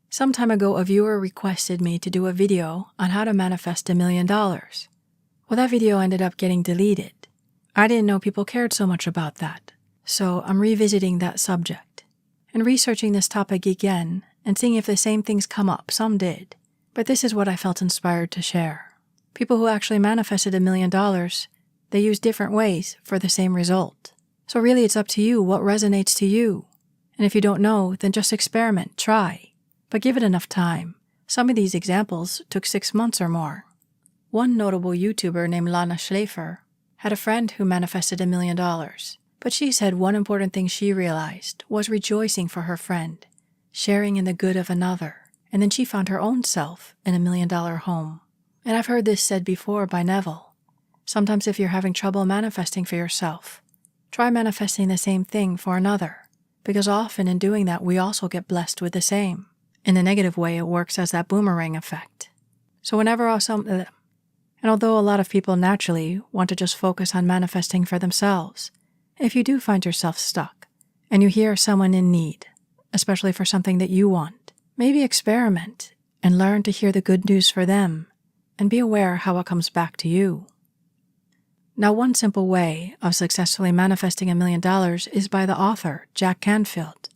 Some time ago, a viewer requested me to do a video on how to manifest $1 million. Well, that video ended up getting deleted. I didn't know people cared so much about that. So I'm revisiting that subject and researching this topic again and seeing if the same things come up. Some did. But this is what I felt inspired to share. People who actually manifested $1 million, they use different ways for the same result. So really it's up to you what resonates to you. And if you don't know, then just experiment, try. But give it enough time. Some of these examples took 6 months or more. One notable YouTuber named Lana Schleifer had a friend who manifested $1 million. But she said one important thing she realized was rejoicing for her friend, sharing in the good of another. And then she found her own self in $1 million home. And I've heard this said before by Neville. Sometimes if you're having trouble manifesting for yourself, try manifesting the same thing for another. Because often in doing that, we also get blessed with the same. In the negative way, it works as that boomerang effect. So and although a lot of people naturally want to just focus on manifesting for themselves, if you do find yourself stuck and you hear someone in need, especially for something that you want, maybe experiment and learn to hear the good news for them and be aware how it comes back to you. Now, one simple way of successfully manifesting $1 million is by the author, Jack Canfield.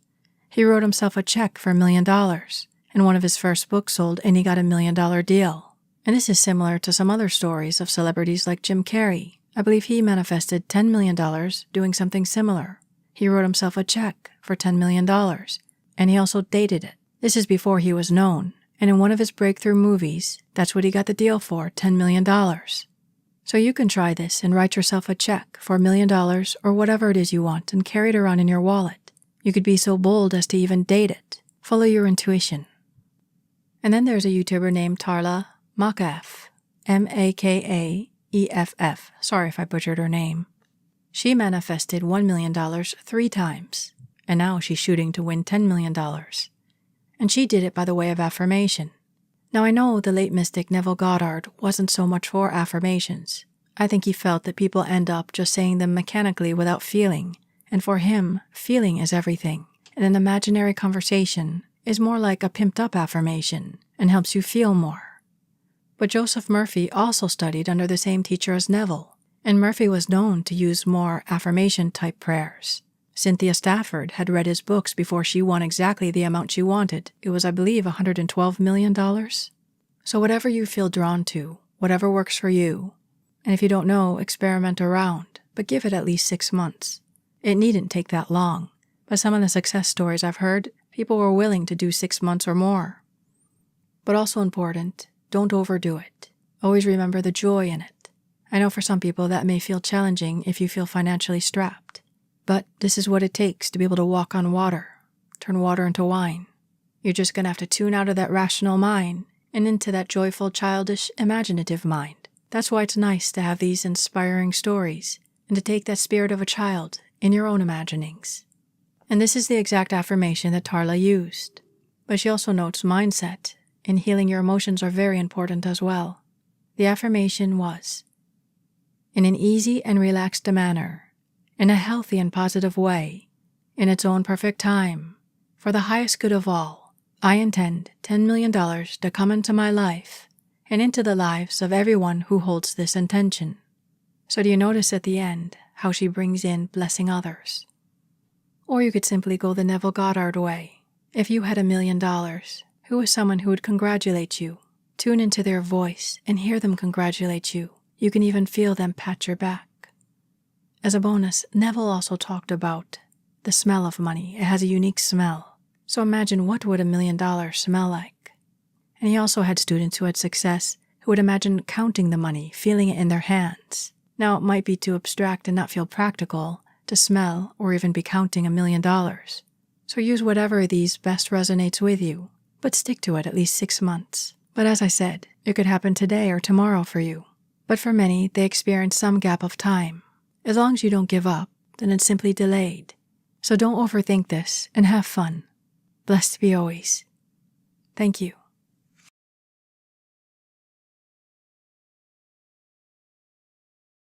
He wrote himself a check for $1 million, and one of his first books sold and he got $1 million deal. And this is similar to some other stories of celebrities like Jim Carrey. I believe he manifested $10 million doing something similar. He wrote himself a check for $10 million, and he also dated it. This is before he was known, and in one of his breakthrough movies, that's what he got the deal for, $10 million. So you can try this and write yourself a check for $1 million or whatever it is you want and carry it around in your wallet. You could be so bold as to even date it. Follow your intuition. And then there's a YouTuber named Tarla Makaeff, Makaeff. Sorry if I butchered her name. She manifested $1 million 3 times, and now she's shooting to win $10 million. And she did it by the way of affirmation. Now I know the late mystic Neville Goddard wasn't so much for affirmations. I think he felt that people end up just saying them mechanically without feeling, and for him, feeling is everything. And an imaginary conversation is more like a pimped-up affirmation and helps you feel more. But Joseph Murphy also studied under the same teacher as Neville, and Murphy was known to use more affirmation-type prayers. Cynthia Stafford had read his books before she won exactly the amount she wanted. It was, I believe, $112 million. So whatever you feel drawn to, whatever works for you, and if you don't know, experiment around, but give it at least 6 months. It needn't take that long, but some of the success stories I've heard, people were willing to do 6 months or more. But also important, don't overdo it. Always remember the joy in it. I know for some people that may feel challenging if you feel financially strapped. But this is what it takes to be able to walk on water, turn water into wine. You're just going to have to tune out of that rational mind and into that joyful, childish, imaginative mind. That's why it's nice to have these inspiring stories and to take that spirit of a child in your own imaginings. And this is the exact affirmation that Tarla used. But she also notes mindset and healing your emotions are very important as well. The affirmation was, in an easy and relaxed manner, in a healthy and positive way, in its own perfect time, for the highest good of all, I intend $10 million to come into my life and into the lives of everyone who holds this intention. So do you notice at the end how she brings in blessing others? Or you could simply go the Neville Goddard way. If you had $1 million, who is someone who would congratulate you? Tune into their voice and hear them congratulate you. You can even feel them pat your back. As a bonus, Neville also talked about the smell of money. It has a unique smell. So imagine what would $1 million smell like. And he also had students who had success who would imagine counting the money, feeling it in their hands. Now it might be too abstract and not feel practical to smell or even be counting $1 million. So use whatever of these best resonates with you, but stick to it at least 6 months. But as I said, it could happen today or tomorrow for you. But for many, they experience some gap of time. As long as you don't give up, then it's simply delayed. So don't overthink this and have fun. Blessed be always. Thank you.